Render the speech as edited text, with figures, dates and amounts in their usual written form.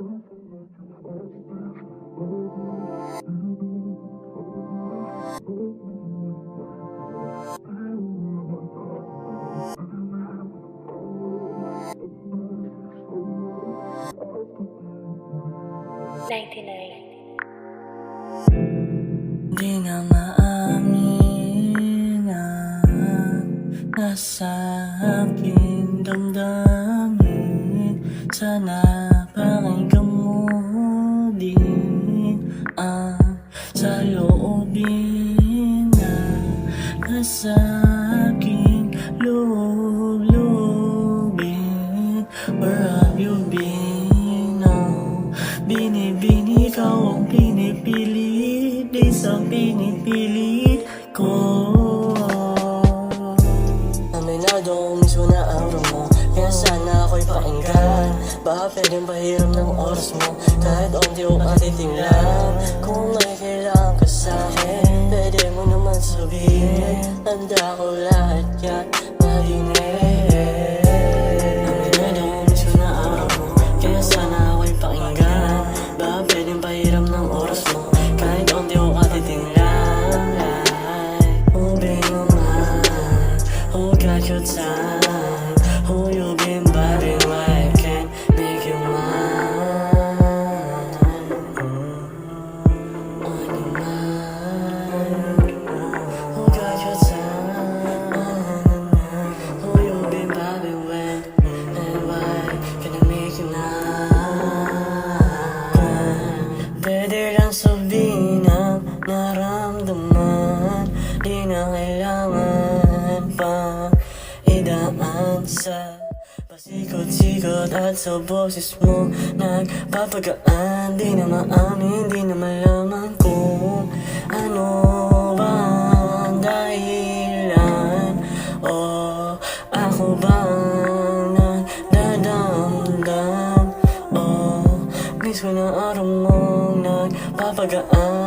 Di na maamin na nasa aking damdamin. Sana pakinggan mo din ang saloobin na nasa aking loob-loobin. Where have you been? Oh, binibini ikaw ang pinipilit, di sa pinipilit ko. Aminado ko mismo na araw mo, kaya sana ako'y pakinggan. Baka pwedeng pahiram ng oras mo, kahit onti o katiting lang. Kung may kailangan ka sa'kin, pwede mo naman sabihin. Handa ko lahat yan marinig. Aminado ko mismo na araw mo, kaya sana ako'y pakinggan. Baka pwedeng pahiram ng oras mo, kahit onti o katiting lang. Oh baby naman, oh got your time. Oh you've been vibing right, can't make you mine. On your mind, oh got your time. Oh you've been vibing right, and why can I make you mine? Pwede lang sabihin ang naramdaman, di na kailangan pa idaan sa pasikot-sikot at sa boses mo nagpapagaan. Di na maamin, di na malaman kung ano ba ang dahilan, o ako ba ang nagdadamdam, o mismo na araw mong nagpapagaan.